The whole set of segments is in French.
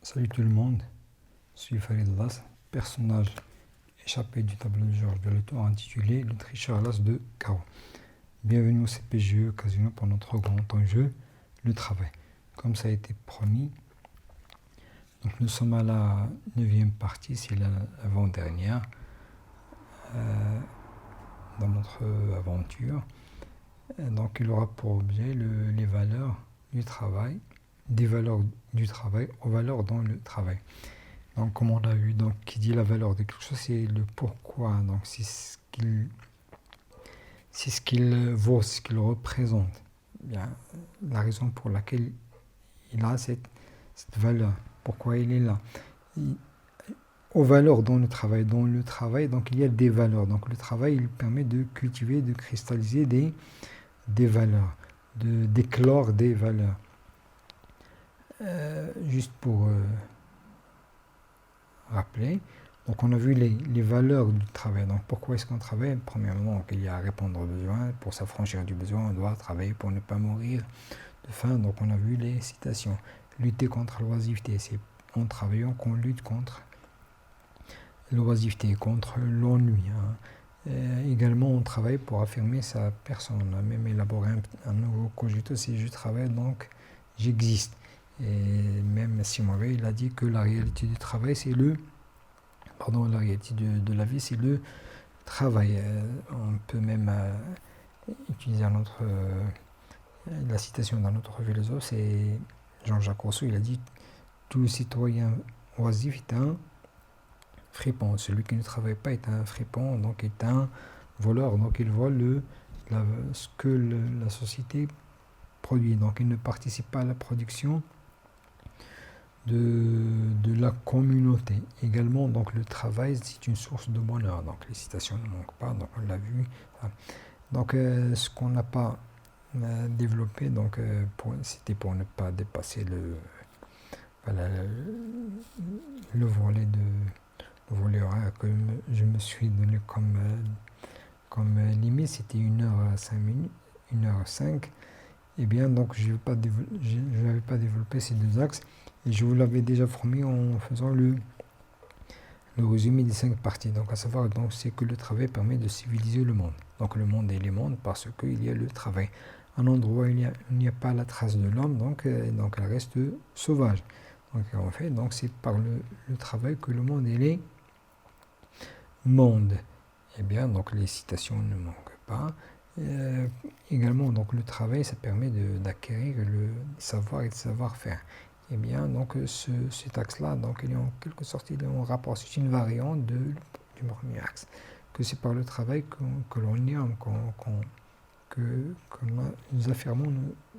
Salut tout le monde, je suis Farid Las, personnage échappé du tableau de Georges de l'auteur intitulé Le tricheur Las de Chaos. Bienvenue au CPGE Casino pour notre grand enjeu, le travail. Comme ça a été promis, donc nous sommes à la 9e partie, c'est l'avant-dernière dans notre aventure. Donc il aura pour objet les valeurs du travail, des valeurs du travail aux valeurs dans le travail. Donc, comme on a vu, donc, qui dit la valeur de quelque chose, c'est le pourquoi. Donc, c'est ce qu'il vaut, ce qu'il représente. Bien, la raison pour laquelle il a cette valeur, pourquoi il est là. Aux valeurs dans le travail. Dans le travail, donc, il y a des valeurs. Donc, le travail, il permet de cultiver, de cristalliser des valeurs, d'éclore des valeurs. Juste pour rappeler. Donc on a vu les valeurs du travail. Donc pourquoi est-ce qu'on travaille? Premièrement, il y a à répondre aux besoins. Pour s'affranchir du besoin, on doit travailler pour ne pas mourir de faim. Donc on a vu les citations. Lutter contre l'oisiveté, c'est en travaillant qu'on lutte contre l'oisiveté, contre l'ennui. Également, on travaille pour affirmer sa personne. On a même élaboré un nouveau cogito, c'est je travaille donc j'existe. Et même Simon Weil, il a dit que la réalité du travail, c'est la réalité de la vie, c'est le travail. On peut même utiliser la citation d'un autre philosophe, c'est Jean-Jacques Rousseau, il a dit « Tout citoyen oisif est un fripon. Celui qui ne travaille pas est un fripon, donc est un voleur. Donc il vole ce que la société produit. Donc il ne participe pas à la production de la communauté. Également, donc le travail, c'est une source de bonheur. Donc les citations ne manquent pas, donc on l'a vu. Donc ce qu'on n'a pas développé, donc c'était pour ne pas dépasser le volet horaire que je me suis donné comme limite, c'était 1h05, 1h05. Et bien, donc je n'avais pas développé ces deux axes. Et je vous l'avais déjà promis en faisant le résumé des 5 parties. Donc, à savoir, donc, c'est que le travail permet de civiliser le monde. Donc, le monde est le monde parce qu'il y a le travail. Un endroit où il n'y a pas la trace de l'homme, donc elle reste sauvage. Donc, en fait, donc, c'est par le travail que le monde est monde. Eh bien, donc, les citations ne manquent pas. Également, donc, le travail, ça permet d'acquérir le savoir et le savoir-faire. Eh bien, donc, cet axe-là, donc, il est en quelque sorte en rapport. C'est une variante du premier axe. Que c'est par le travail que l'on est, que nous affirmons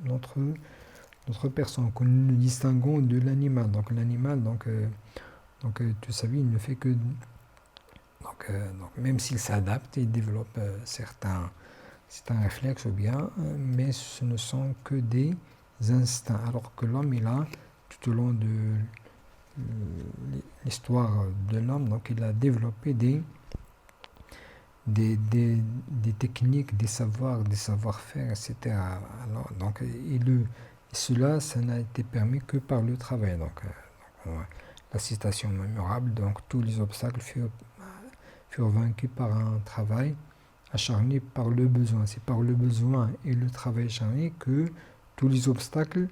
notre personne, que nous nous distinguons de l'animal. Donc, l'animal, tu savais, il ne fait que... Donc, même s'il s'adapte, il développe certains réflexes ou bien, mais ce ne sont que des instincts. Alors que l'homme, il a, tout au long de l'histoire de l'homme, donc il a développé des techniques, des savoirs, des savoir-faire, etc. Alors, donc, cela, ça n'a été permis que par le travail. Donc, la citation mémorable, donc tous les obstacles furent vaincus par un travail acharné par le besoin. C'est par le besoin et le travail acharné que tous les obstacles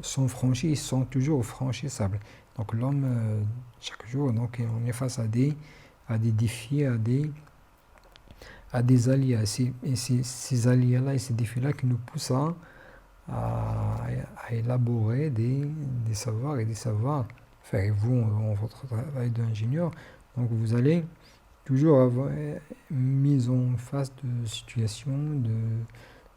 sont franchis, ils sont toujours franchissables. Donc l'homme, chaque jour, donc, on est face à des défis, à des aléas. Et ces aléas-là et ces défis-là qui nous poussent à élaborer des savoirs et des savoir-faire. Et vous, en votre travail d'ingénieur, donc vous allez toujours avoir mise en face de situations,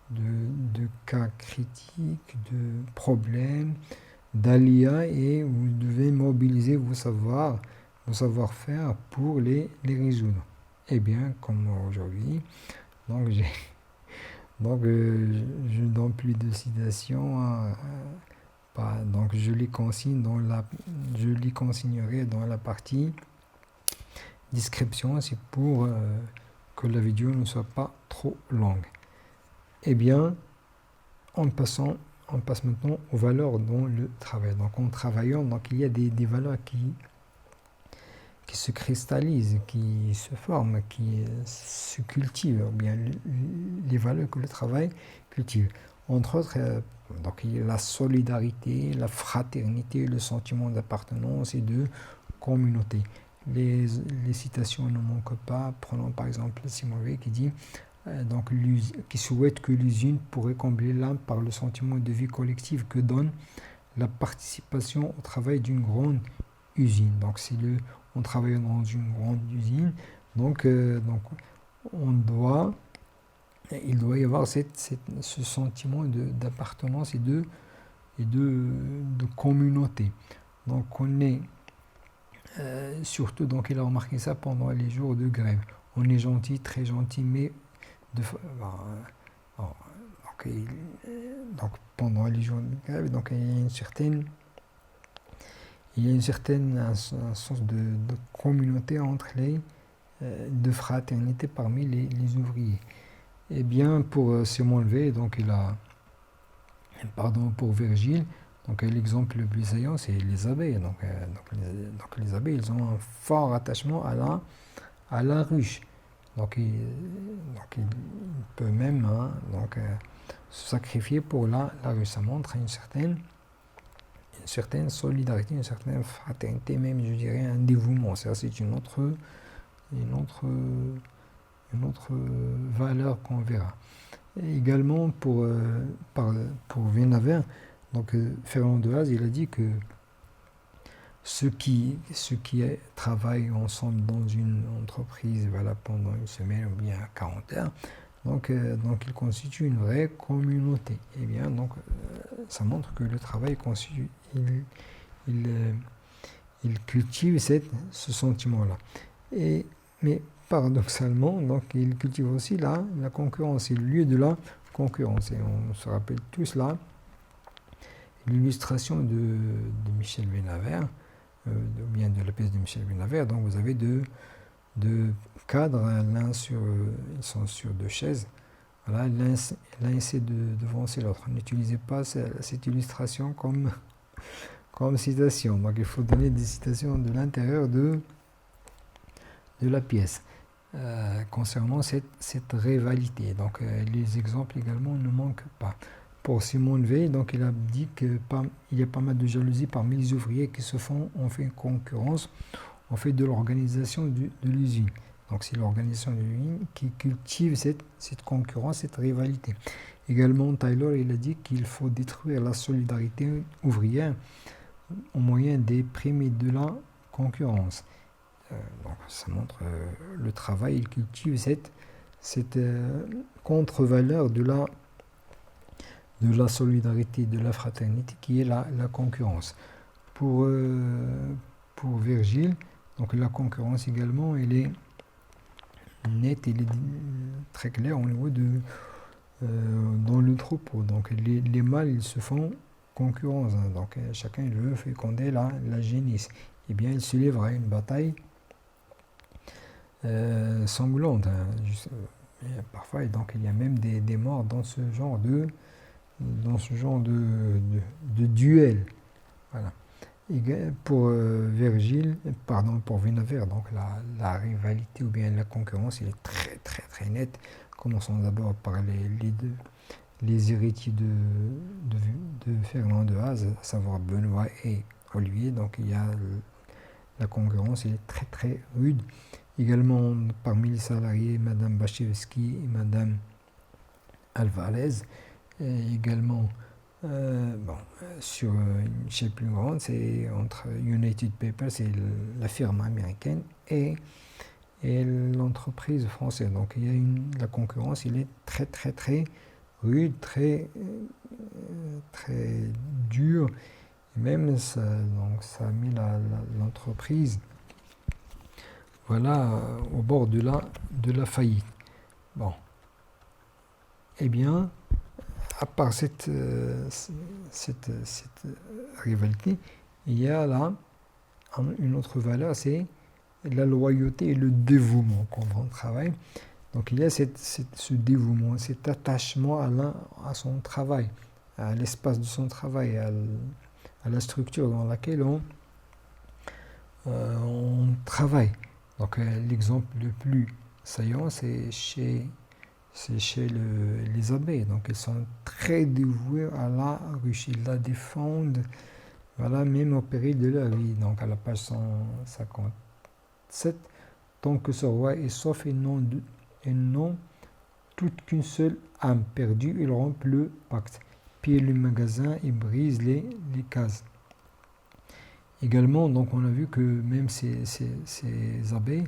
de cas critiques, de problèmes, d'aléas, et vous devez mobiliser vos savoir-faire pour les résoudre. Eh bien, comme aujourd'hui, donc je ne donne plus de citations, donc je les consignerai dans la partie description, c'est pour que la vidéo ne soit pas trop longue. Eh bien, en on passe maintenant aux valeurs dans le travail. Donc en travaillant, donc, il y a des valeurs qui se cristallisent, qui se forment, qui se cultivent, ou bien les valeurs que le travail cultive. Entre autres, donc, il y a la solidarité, la fraternité, le sentiment d'appartenance et de communauté. Les citations ne manquent pas. Prenons par exemple Simon Weil qui dit donc, qui souhaite que l'usine pourrait combler l'âme par le sentiment de vie collective que donne la participation au travail d'une grande usine. Donc, on travaille dans une grande usine, donc il doit y avoir ce sentiment d'appartenance et de communauté. Donc on est surtout, donc il a remarqué ça pendant les jours de grève. On est gentil, très gentil, mais donc pendant les jours de grève, donc il y a un sens de communauté entre de fraternité parmi les ouvriers. Eh bien, pour Simon Weil, donc pour Virgile, donc l'exemple le plus saillant, c'est les abeilles. Donc les abeilles, ils ont un fort attachement à la ruche. Donc il peut même se sacrifier pour la ruche. Ça montre une certaine solidarité, une certaine fraternité, même je dirais un dévouement. Ça, c'est une autre valeur qu'on verra. Et également pour Vénavert, donc Fernand de Haas, il a dit que ceux qui travaillent ensemble dans une entreprise pendant une semaine ou bien 40 heures, donc ils constituent une vraie communauté. Et bien donc ça montre que le travail constitue, il cultive ce sentiment-là. Mais paradoxalement, donc il cultive aussi la concurrence, c'est le lieu de la concurrence. Et on se rappelle tous là l'illustration de Michel Vénavert, ou bien de la pièce de Michel Vénavert. Donc vous avez deux cadres, ils sont sur deux chaises. Voilà, l'un essaie devancer l'autre. N'utilisez pas cette illustration comme citation. Donc il faut donner des citations de l'intérieur de la pièce concernant cette rivalité. Donc les exemples également ne manquent pas. Pour Simon Weil, donc il a dit qu'il y a pas mal de jalousie parmi les ouvriers qui on fait concurrence, on fait de l'organisation de l'usine. Donc c'est l'organisation de l'usine qui cultive cette concurrence, cette rivalité. Également, Taylor, il a dit qu'il faut détruire la solidarité ouvrière au moyen des primes et de la concurrence. Donc ça montre le travail, il cultive cette contre-valeur de la solidarité, de la fraternité qui est la concurrence. Pour Virgile, donc la concurrence également, elle est nette, elle est très claire au niveau dans le troupeau. Donc les mâles, ils se font concurrence. Donc chacun veut féconder la génisse. Eh bien, il se livrera une bataille sanglante. Parfois, et donc il y a même des morts dans ce genre de duel. Voilà. Et pour pour Vénavert, donc la rivalité ou bien la concurrence, elle est très très très nette. Commençons d'abord par les héritiers de Fernand de Haas, à savoir Benoît et Olivier. Donc il y a la concurrence, elle est très très rude. Également parmi les salariés, Madame Bachevski et Madame Alvarez. Et également sur une échelle plus grande, c'est entre United Paper, c'est la firme américaine, et l'entreprise française. Donc il y a la concurrence, il est très très très rude, très très dur, et même ça a mis l'entreprise au bord de la faillite. Bon, eh bien, à part cette rivalité, il y a là une autre valeur, c'est la loyauté et le dévouement quand on travaille. Donc il y a ce dévouement, cet attachement à son travail. à l'espace de son travail, à la structure dans laquelle on travaille. Donc l'exemple le plus saillant, c'est chez les abeilles. Donc elles sont très dévouées à la ruche, ils la défendent, voilà, même au péril de leur vie. Donc à la page 157, tant que ce roi est sauf et non toute qu'une seule âme perdue, il rompt le pacte, pille le magasin et brise les cases. Également, donc on a vu que même ces abeilles,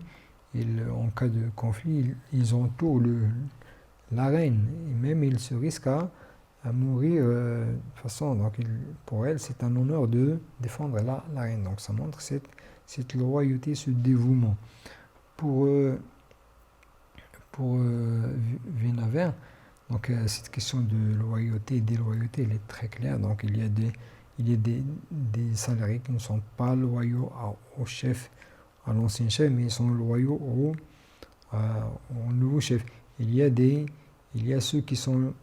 en cas de conflit, ils entourent la reine, et même ils se risquent à mourir de toute façon. Donc pour elle, c'est un honneur de défendre la reine. Donc ça montre cette loyauté, ce dévouement. Pour Vénavert, donc cette question de loyauté et déloyauté, elle est très claire. Donc il y a des salariés qui ne sont pas loyaux au chef, à l'ancien chef, mais ils sont loyaux au nouveau chef. Il y a ceux qui sont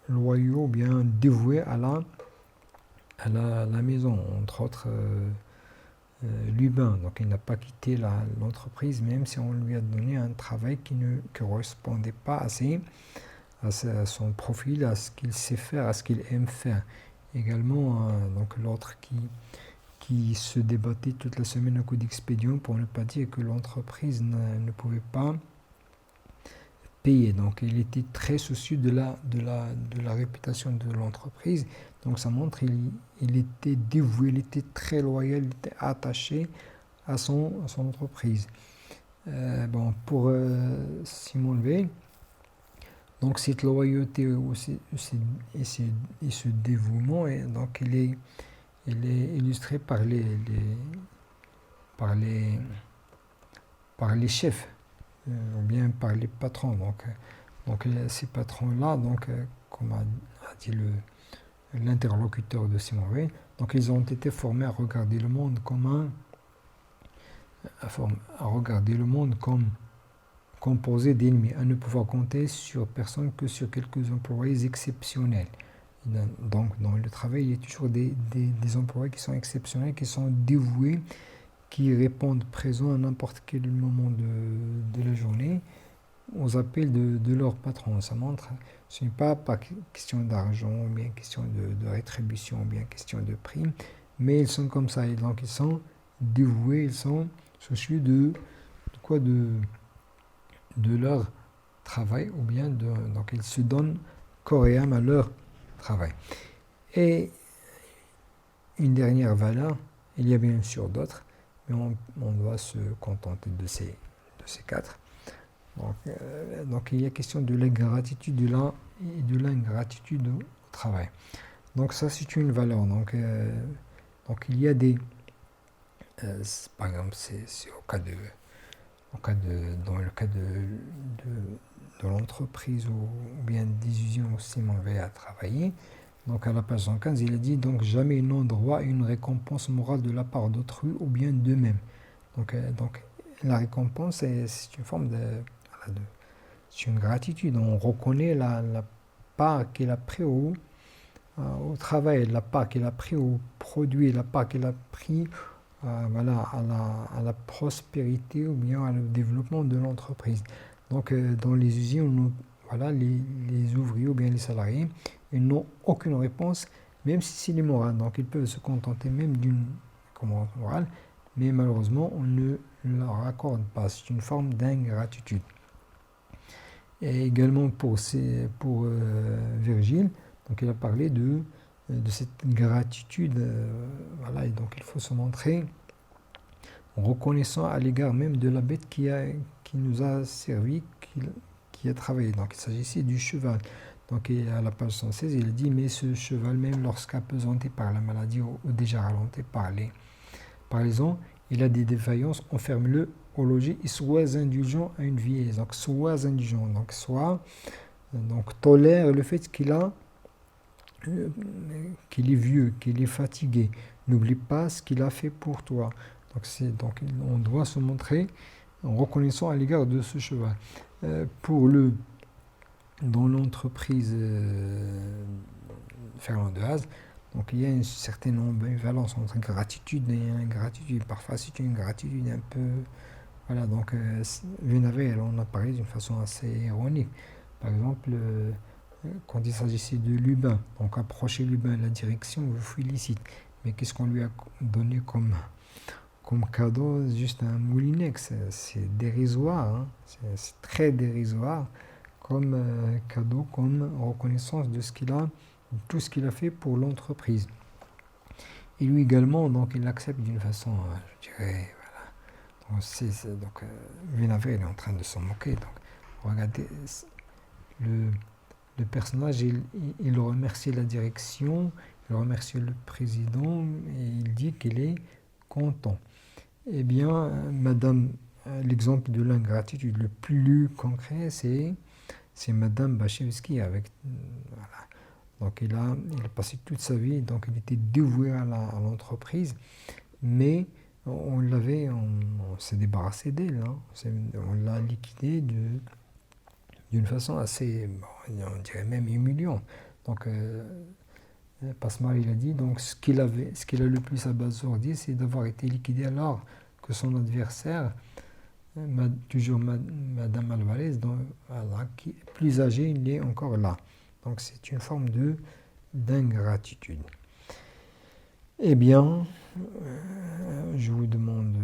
loyaux, bien dévoués à la maison, entre autres Lubin. Donc il n'a pas quitté l'entreprise, même si on lui a donné un travail qui ne correspondait pas à son profil, à ce qu'il sait faire, à ce qu'il aime faire. Également, donc l'autre qui se débattait toute la semaine à coup d'expédients pour ne pas dire que l'entreprise ne pouvait pas payer. Donc il était très soucieux de la réputation de l'entreprise. Donc ça montre qu'il était dévoué, il était très loyal, il était attaché à son entreprise. Pour Simon Veil, donc cette loyauté aussi, et ce dévouement, donc il est illustré par les chefs, ou bien par les patrons. Donc ces patrons-là, comme a dit l'interlocuteur de Simon Veil, donc ils ont été formés à regarder le monde comme composé d'ennemis, à ne pouvoir compter sur personne que sur quelques employés exceptionnels. Donc dans le travail, il y a toujours des employés qui sont exceptionnels, qui sont dévoués, qui répondent présents à n'importe quel moment de la journée aux appels de leur patron. Ça montre, ce n'est pas question d'argent, ou bien question de rétribution, ou bien question de prime, mais ils sont comme ça, et donc ils sont dévoués, ils sont soucieux de leur travail, ou bien donc ils se donnent corps et âme à leur travail. Et une dernière valeur, il y a bien sûr d'autres, mais on doit se contenter de ces quatre. Donc il y a question de la gratitude et de l'ingratitude au travail. Donc ça c'est une valeur. Donc il y a par exemple c'est dans le cas de l'entreprise ou bien des usines où Simon Veil a travaillé. Donc à la page 115, il a dit donc jamais ils n'ont droit à une récompense morale de la part d'autrui ou bien d'eux-mêmes. Donc la récompense c'est une forme c'est une gratitude. On reconnaît la part qu'il a pris au travail, la part qu'il a pris au produit, la part qu'il a pris à la prospérité ou bien au développement de l'entreprise. Donc dans les usines, les ouvriers ou bien les salariés, ils n'ont aucune réponse, même si c'est immoral. Donc ils peuvent se contenter même d'une récompense morale, mais malheureusement on ne leur accorde pas. C'est une forme d'ingratitude. Et également pour Virgile, donc il a parlé de cette gratitude, et donc il faut se montrer reconnaissant à l'égard même de la bête qui nous a servi, qui a travaillé. Donc il s'agissait du cheval. Donc à la page 116, il a dit mais ce cheval, même lorsqu'apesanté par la maladie ou déjà ralenti par les ans, il a des défaillances, enferme-le au logis et sois indulgent à une vieillesse. Donc sois indulgent, donc tolère le fait qu'il est vieux, qu'il est fatigué. N'oublie pas ce qu'il a fait pour toi. Donc on doit se montrer reconnaissant à l'égard de ce cheval. Dans l'entreprise Ferland de Haas. Donc il y a une certaine ambivalence entre gratitude et ingratitude. Parfois c'est une gratitude un peu... Voilà, donc Vunavé, elle en a parlé d'une façon assez ironique. Par exemple, quand il s'agissait de Lubin, donc approcher Lubin à la direction, vous félicite. Mais qu'est-ce qu'on lui a donné comme cadeau? Juste un moulinex. C'est dérisoire, hein. C'est très dérisoire comme cadeau, comme reconnaissance de ce qu'il a, de tout ce qu'il a fait pour l'entreprise. Et lui également, donc il l'accepte d'une façon, je dirais, voilà. Donc, Vunavé, il est en train de s'en moquer. Donc, regardez, le personnage, il remercie la direction, il remercie le président et il dit qu'il est content. Eh bien, Madame, l'exemple de l'ingratitude le plus concret, c'est Madame Bachevski avec voilà. Donc il a passé toute sa vie, donc il était dévoué à l'entreprise, mais on s'est débarrassé d'elle, hein. On l'a liquidée d'une façon assez, bon, on dirait même humiliante. Donc Passemar, il a dit, donc ce qu'il a le plus abasourdi, c'est d'avoir été liquidé alors que son adversaire, toujours Madame Alvarez, voilà, qui est plus âgé, il est encore là. Donc c'est une forme d'ingratitude. Eh bien, je vous demande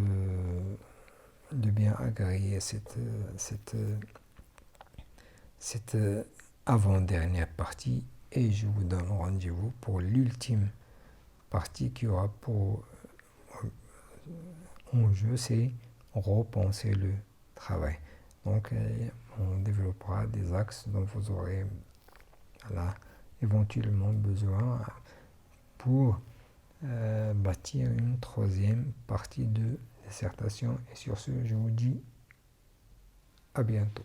de bien agréer cette avant-dernière partie et je vous donne rendez-vous pour l'ultime partie qui aura pour enjeu, c'est repenser le travail. Donc, on développera des axes dont vous aurez éventuellement besoin pour bâtir une troisième partie de dissertation. Et sur ce, je vous dis à bientôt.